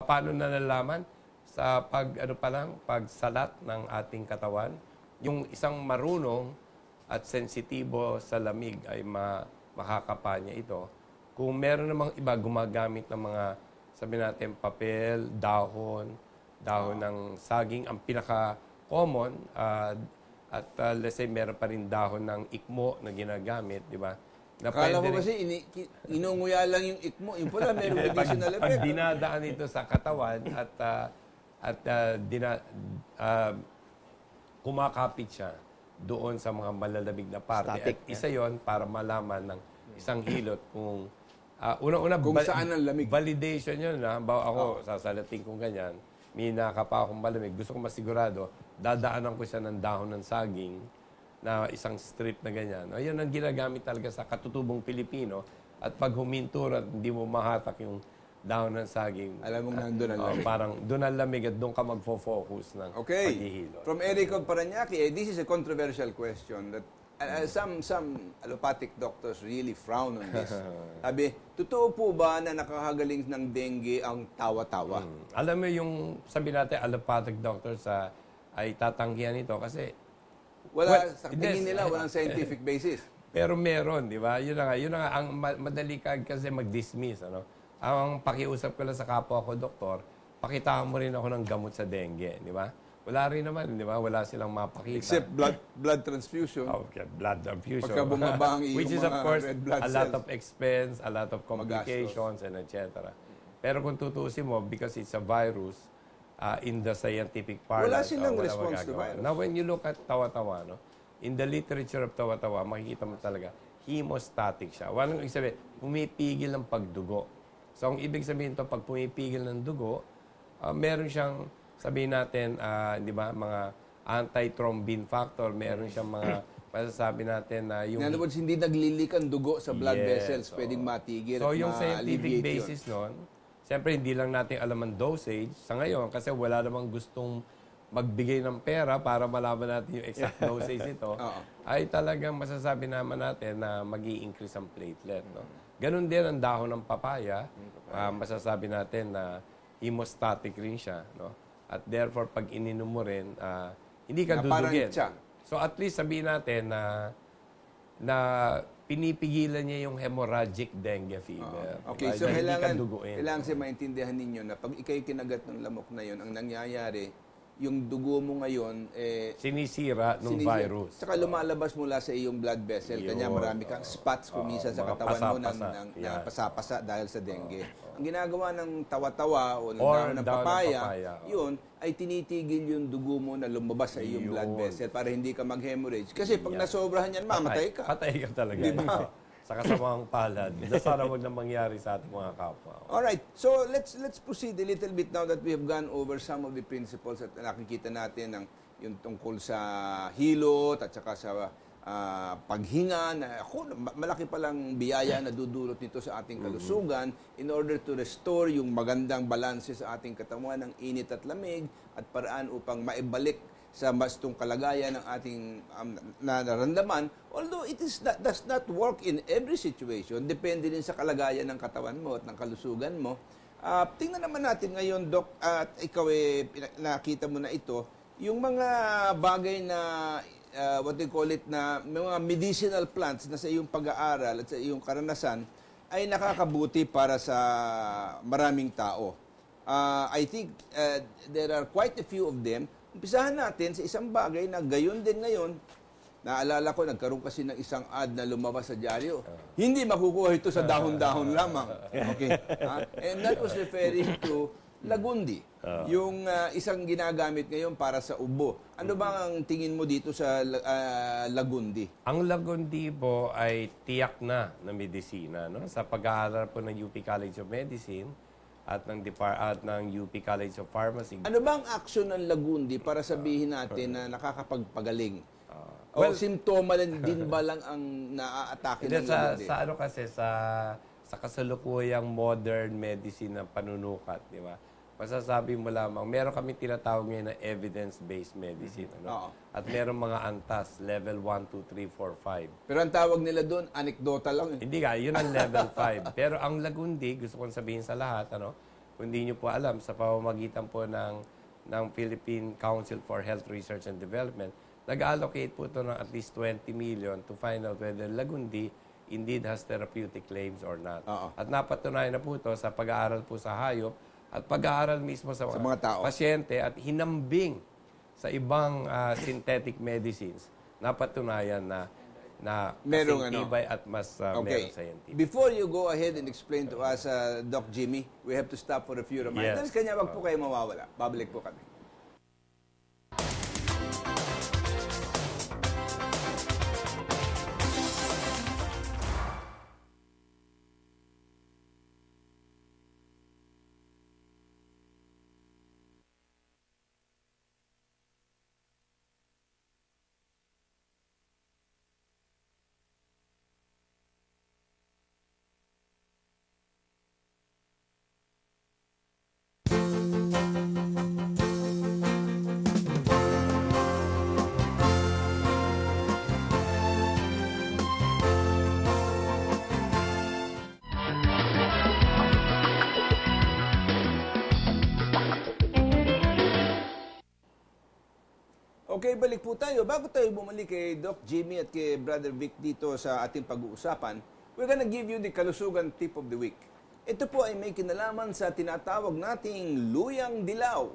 Paano na nalaman? Sa pagsalat ng ating katawan, yung isang marunong at sensitibo sa lamig ay makakapa niya ito. Kung meron namang iba gumagamit ng mga, sabi natin, papel, dahon ng saging, ang pinaka-common, let's say meron pa rin dahon ng ikmo na ginagamit, di ba? Akala ko kasi inunguya lang yung ikmo. Yung pala, meron additional effect. Pag dinadaan ito sa katawan kumakapit siya doon sa mga malalamig na parte. Static, At isa yon para malaman ng isang hilot kung unang-una, kung saan ang lamig. Validation yun. Bawa ako, sasalating kong ganyan, may nakapa akong malamig. Gusto ko masigurado, dadaanan ko siya ng dahon ng saging na isang strip na ganyan. Ayun ang ginagamit talaga sa katutubong Pilipino. At pag huminto at hindi mo mahatak yung dahon ng saging, alam mo nandun ang lamig. Parang doon ang lamig at doon ka magfo-focus ng paghihilot. From Eric Paranaque, this is a controversial question that some allopathic doctors really frown on this. Sabi, totoo po ba na nakakagaling ng dengue ang tawa-tawa? Alam mo yung sabi natin allopathic doctors ay tatanggihan ito kasi Sa tingin nila, walang scientific basis. Pero meron, di ba? Yun na nga. Ang madali ka kasi mag-dismiss. Ang pakiusap ko lang sa kapwa ko, doktor, pakitaan mo rin ako ng gamot sa dengue, di ba? Wala rin naman, di ba? Wala silang mapakita. Except blood transfusion. Okay, blood transfusion. Pagka bumaba ang iyong Which is, of course, red blood a lot of expense, a lot of complications, Magastos. and etc. Pero kung tutusin mo, because it's a virus, in the scientific parlance. Wala silang response to virus. Now, when you look at tawa-tawa, in the literature of tawa-tawa, makikita mo talaga, hemostatic siya. Walang ibig sabihin, pumipigil ng pagdugo. So, ang ibig sabihin ito, pag pumipigil ng dugo, meron siyang, sabihin natin, di ba, mga anti-thrombin factor, meron siyang mga, masasabi natin na yung... In other words, hindi naglilik ang dugo sa blood vessels, pwedeng matigil so, at yung scientific ma-alleviate basis nun, siyempre, hindi lang natin alam ang dosage sa ngayon kasi wala namang gustong magbigay ng pera para malaman natin yung exact dosage nito, ay talagang masasabi naman natin na mag-i-increase ang platelet. Ganon din ang dahon ng papaya. Masasabi natin na hemostatic rin siya. At therefore, pag ininom mo rin, hindi ka dudugin. So at least sabihin natin na pinipigilan niya yung hemorrhagic dengue fever. Okay, Diba? so Hindi ka kailangan duguin. kasi maintindihan ninyo na pag ikay kinagat ng lamok na yon, ang nangyayari, yung dugo mo ngayon, sinisira ng virus. Tsaka lumalabas mula sa iyong blood vessel. Kanya marami kang spots kuminsan sa katawan mo na pasapasa dahil sa dengue. Ang ginagawa ng tawa-tawa o ng dahon ng papaya, yun, ay tinitigil yung dugo mo na lumabas sa iyong blood vessel para hindi ka mag-hemorrhage. Kasi pag nasobrahan yan, mamatay ka. Patay ka talaga. Diba? Sa kasamang palad. Sana wag na mangyari sa ating mga kapwa. Alright, so let's proceed a little bit now that we have gone over some of the principles at nakikita natin yung tungkol sa hilot at saka sa paghinga. Malaki palang biyaya na dudulot nito sa ating kalusugan in order to restore yung magandang balanse sa ating katawan ng init at lamig at paraan upang maibalik sa bastong kalagayan ng ating nararamdaman. Although it does not work in every situation, depende din sa kalagayan ng katawan mo at ng kalusugan mo. Tingnan naman natin ngayon, Doc, at ikaw nakita mo na ito, yung mga bagay na, what they call it, na mga medicinal plants na sa iyong pag-aaral at sa iyong karanasan ay nakakabuti para sa maraming tao. I think there are quite a few of them. Umpisahan natin sa isang bagay na gayon din ngayon. Naalala ko, nagkaroon kasi ng isang ad na lumabas sa dyaryo. Hindi makukuha ito sa dahon-dahon lamang. Okay. And that was referring to Lagundi. Yung isang ginagamit ngayon para sa ubo. Ano ba ang tingin mo dito sa Lagundi? Ang Lagundi po ay tiyak na medisina. Sa pag-aaral po ng UP College of Medicine, at ng UP College of Pharmacy. Ano ba ang action ng Lagundi para sabihin natin na nakakapagpagaling? O simptoma din ba lang ang naaatake ng Lagundi? Sa kasalukuyang modern medicine na panunukat, di ba? Masasabi mo lamang, meron kami tinatawag ngayon na evidence-based medicine. At meron mga ANTAS, level 1, 2, 3, 4, 5. Pero ang tawag nila doon, anekdota lang. Hindi ka, yun ang level 5. Pero ang Lagundi, gusto kong sabihin sa lahat, kung hindi nyo po alam, sa pamamagitan po ng Philippine Council for Health Research and Development, nag-allocate po ito ng at least 20 million to find out whether Lagundi indeed has therapeutic claims or not. At napatunayan na po ito sa pag-aaral po sa hayop at pag-aaral mismo sa mga tao. pasyente at hinambing sa ibang synthetic medicines. Napatunayan na Merong tibay at mas merong scientific. Before you go ahead and explain to us, Doc Jimmy, we have to stop for a few reminders. Kanya wag po kayo mawawala. Babalik po kami. Okay, balik po tayo. Bago tayo bumalik kay Doc Jimmy at kay Brother Vic dito sa ating pag-uusapan, we're gonna give you the kalusugan tip of the week. Ito po ay may kinalaman sa tinatawag nating luyang dilaw.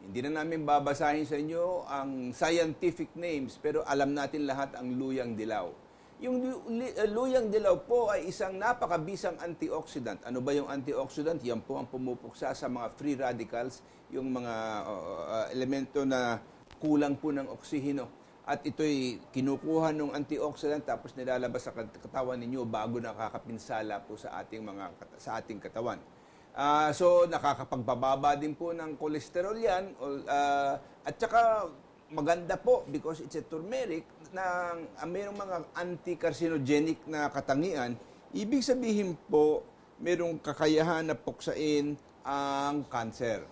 Hindi na namin babasahin sa inyo ang scientific names, pero alam natin lahat ang luyang dilaw. Yung luyang dilaw po ay isang napakabisang antioxidant. Ano ba yung antioxidant? Yan po ang pumupuksa sa mga free radicals, yung mga elemento na kulang po ng oksiheno. At ito'y kinukuha ng antioxidant tapos nilalabas sa katawan ninyo bago nakakapinsala po sa ating katawan. So nakakapagbababa din po ng kolesterol yan at saka maganda po because it's a turmeric na mayroong mga anti-carcinogenic na katangian. Ibig sabihin po mayroong kakayahan na puksain ang cancer.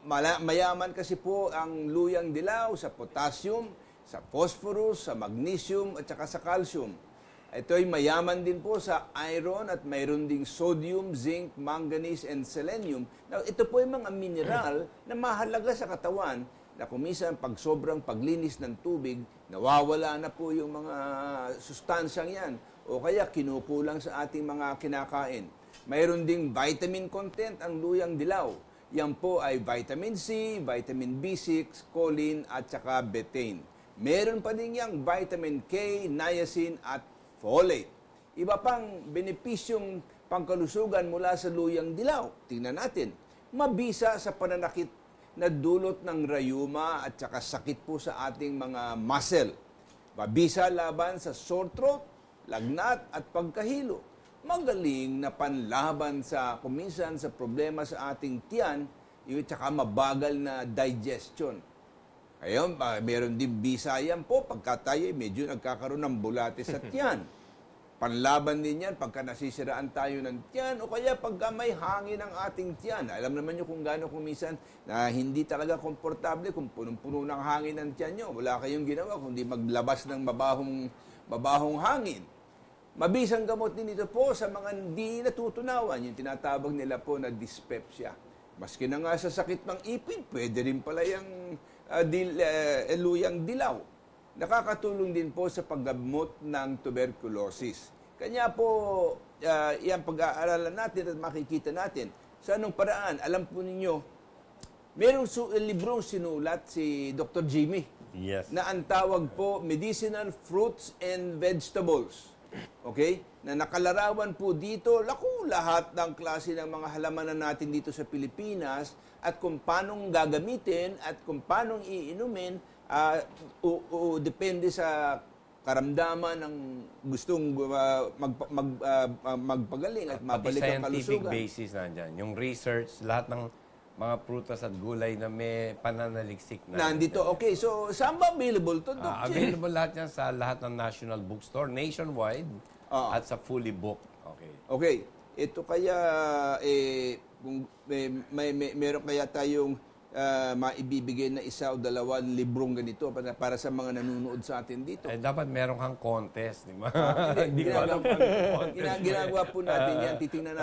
Mayaman kasi po ang luyang dilaw sa potassium, sa phosphorus, sa magnesium at saka sa calcium. Ito ay mayaman din po sa iron at mayroon ding sodium, zinc, manganese, and selenium. Now, ito po ay mga mineral na mahalaga sa katawan na kuminsan pag sobrang paglinis ng tubig, nawawala na po yung mga sustansyang yan o kaya kinukulang sa ating mga kinakain. Mayroon ding vitamin content ang luyang dilaw. Yan po ay vitamin C, vitamin B6, choline at saka betaine. Meron pa din yang vitamin K, niacin at folate. Iba pang benepisyong pangkalusugan mula sa luyang dilaw. Tingnan natin. Mabisa sa pananakit na dulot ng rayuma at saka sakit po sa ating mga muscle. Mabisa laban sa sore throat, lagnat at pagkahilo. Magaling na panlaban sa kuminsan sa problema sa ating tiyan, yung tsaka mabagal na digestion. Ngayon, meron din bisa yan po, pagka tayo medyo nagkakaroon ng bulate sa tiyan. Panlaban din yan pagka nasisiraan tayo ng tiyan o kaya pagka may hangin ang ating tiyan. Alam naman nyo kung gaano kuminsan na hindi talaga komportable kung punong-puno ng hangin ang tiyan nyo. Wala kayong ginawa kundi maglabas ng mabahong hangin. Mabisang gamot din ito po sa mga hindi natutunawan, yung tinatawag nila po na dyspepsia. Maski na nga sa sakit ng ipin, pwede rin pala yung luyang dilaw. Nakakatulong din po sa paggamot ng tuberculosis. Kanya po, yan pag-aaralan natin at makikita natin. Sa anong paraan, alam po ninyo, merong librong sinulat si Dr. Jimmy na ang tawag po Medicinal Fruits and Vegetables. Okay? Na nakalarawan po dito, lahat ng klase ng mga halamanan natin dito sa Pilipinas at kung paano gagamitin at kung paano iinumin, depende sa karamdaman ng gustong magpagaling at mabalik ang kalusugan. Scientific basis nandyan. Yung research, lahat ng mga prutas at gulay na may pananaliksik na. Nandito, okay. So, saan ba available to, Dr. Available lahat yan sa lahat ng national bookstore, nationwide, at sa fully booked. Okay. Okay. Ito kaya, kung meron kaya tayong maibibigay na isa o dalawang librong ganito para sa mga nanonood sa atin dito. Dapat meron kang contest, di ba? Ginagawa po natin yan. Titingnan natin.